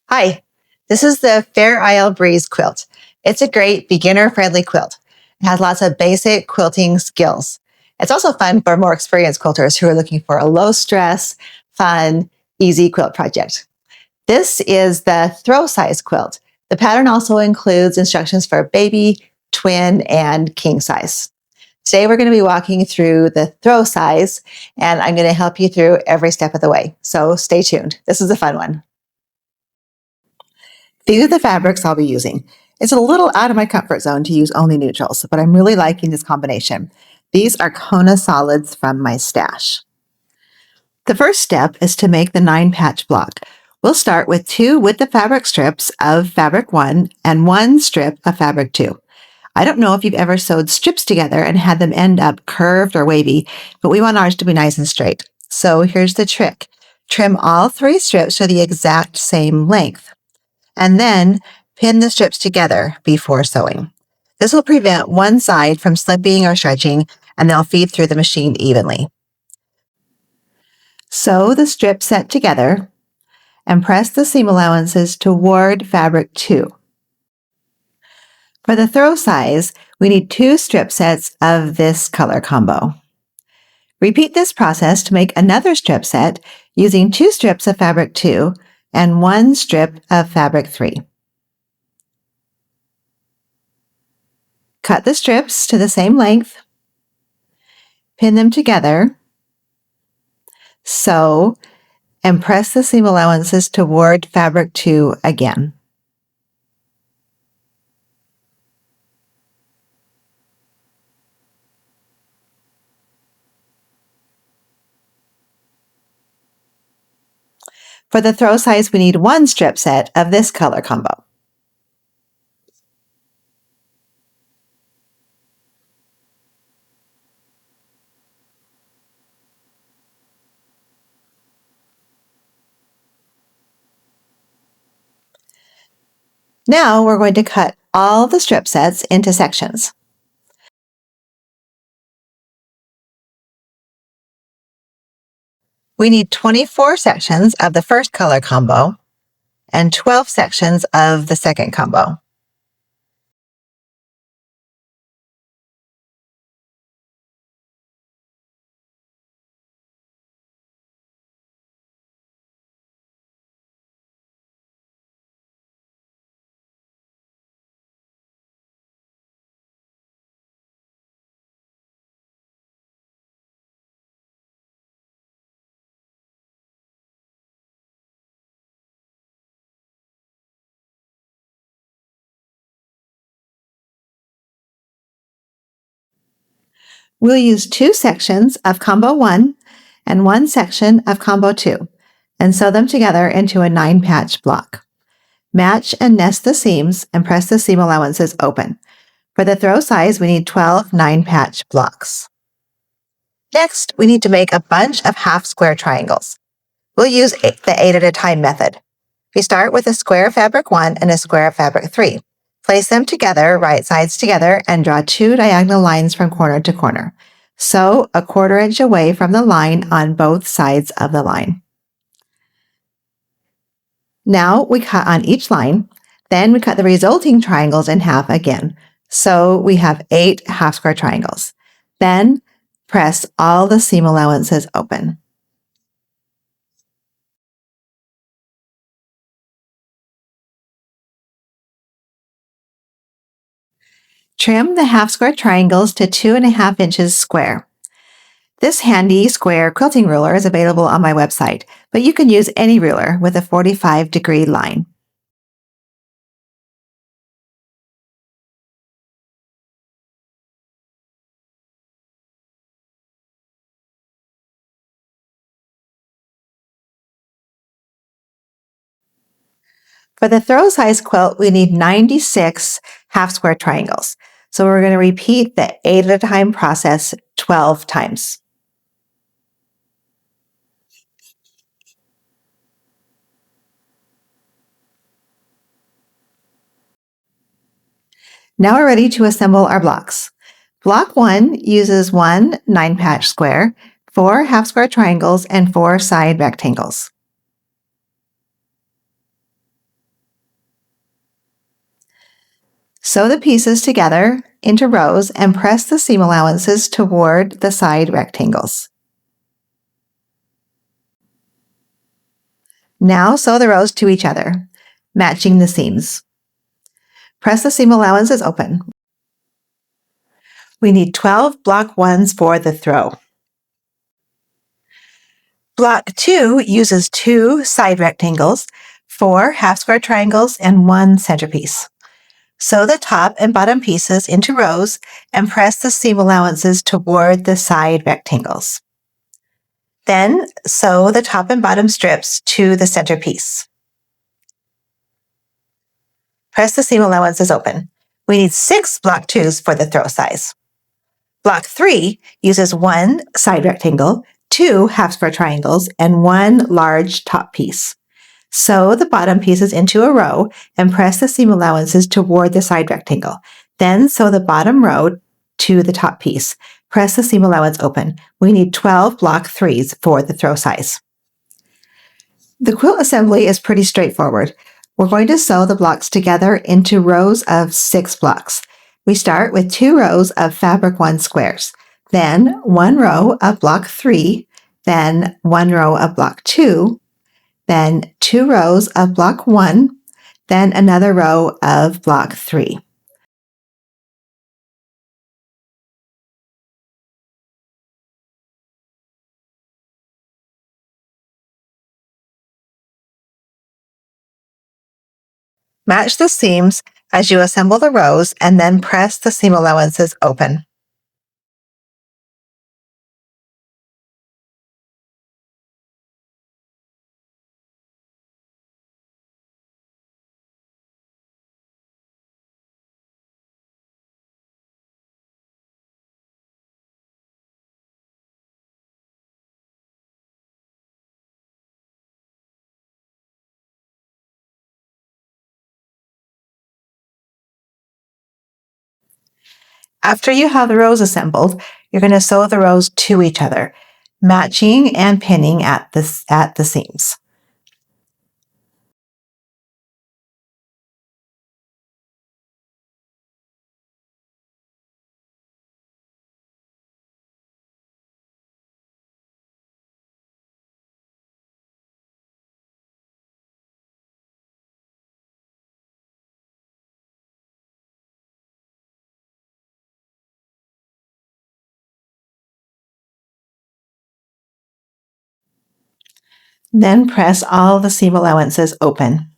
Hi, this is the Fair Isle Breeze quilt. It's a great beginner-friendly quilt. It has lots of basic quilting skills. It's also fun for more experienced quilters who are looking for a low-stress, fun, easy quilt project. This is the throw size quilt. The pattern also includes instructions for baby, twin, and king size. Today we're going to be walking through the throw size, and I'm going to help you through every step of the way. So stay tuned. This is a fun one. These are the fabrics I'll be using. It's a little out of my comfort zone to use only neutrals, but I'm really liking this combination. These are Kona solids from my stash. The first step is to make the 9-patch block. We'll start with 2 with the fabric strips of fabric 1 and 1 strip of fabric 2. I don't know if you've ever sewed strips together and had them end up curved or wavy, but we want ours to be nice and straight. So here's the trick. Trim all 3 strips to the exact same length, and then pin the strips together before sewing. This will prevent one side from slipping or stretching, and they'll feed through the machine evenly. Sew the strips set together and press the seam allowances toward fabric 2. For the throw size, we need 2 strip sets of this color combo. Repeat this process to make another strip set using 2 strips of fabric 2 and 1 strip of fabric 3. Cut the strips to the same length, pin them together, sew, and press the seam allowances toward fabric 2 again. For the throw size, we need 1 strip set of this color combo. Now we're going to cut all the strip sets into sections. We need 24 sections of the first color combo and 12 sections of the second combo. We'll use 2 sections of combo 1 and 1 section of combo 2 and sew them together into a 9-patch block. Match and nest the seams and press the seam allowances open. For the throw size, we need 12 9-patch blocks. Next, we need to make a bunch of half-square triangles. We'll use the 8 at a time method. We start with a square of fabric 1 and a square of fabric 3. Place them together, right sides together, and draw 2 diagonal lines from corner to corner. Sew a 1/4 inch away from the line on both sides of the line. Now we cut on each line. Then we cut the resulting triangles in half again. So we have 8 half-square triangles. Then press all the seam allowances open. Trim the half-square triangles to 2.5 inches square. This handy square quilting ruler is available on my website, but you can use any ruler with a 45-degree line. For the throw size quilt, we need 96 half-square triangles. So we're going to repeat the 8 at a time process 12 times. Now we're ready to assemble our blocks. Block 1 uses 1 9-patch square, 4 half-square triangles, and 4 side rectangles. Sew the pieces together into rows and press the seam allowances toward the side rectangles. Now sew the rows to each other, matching the seams. Press the seam allowances open. We need 12 block 1s for the throw. Block 2 uses 2 side rectangles, 4 half square triangles, and 1 centerpiece. Sew the top and bottom pieces into rows and press the seam allowances toward the side rectangles. Then sew the top and bottom strips to the centerpiece. Press the seam allowances open. We need 6 block 2s for the throw size. Block 3 uses 1 side rectangle, 2 half square triangles, and 1 large top piece. Sew the bottom pieces into a row and press the seam allowances toward the side rectangle. Then sew the bottom row to the top piece. Press the seam allowance open. We need 12 block 3s for the throw size. The quilt assembly is pretty straightforward. We're going to sew the blocks together into rows of 6 blocks. We start with 2 rows of fabric 1 squares, then 1 row of block 3, then 1 row of block 2, then 2 rows of block 1, then another row of block 3. Match the seams as you assemble the rows and then press the seam allowances open. After you have the rows assembled, you're going to sew the rows to each other, matching and pinning at the seams. Then press all the seam allowances open.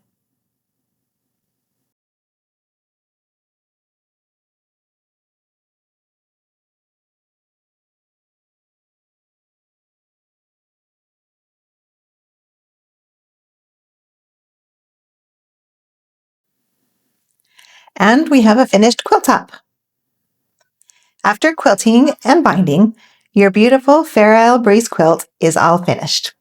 And we have a finished quilt top. After quilting and binding, your beautiful Fair Isle Breeze quilt is all finished.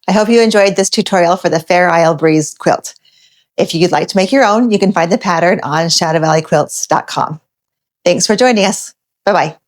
I hope you enjoyed this tutorial for the Fair Isle Breeze quilt. If you'd like to make your own, you can find the pattern on shadowvalleyquilts.com. Thanks for joining us. Bye-bye.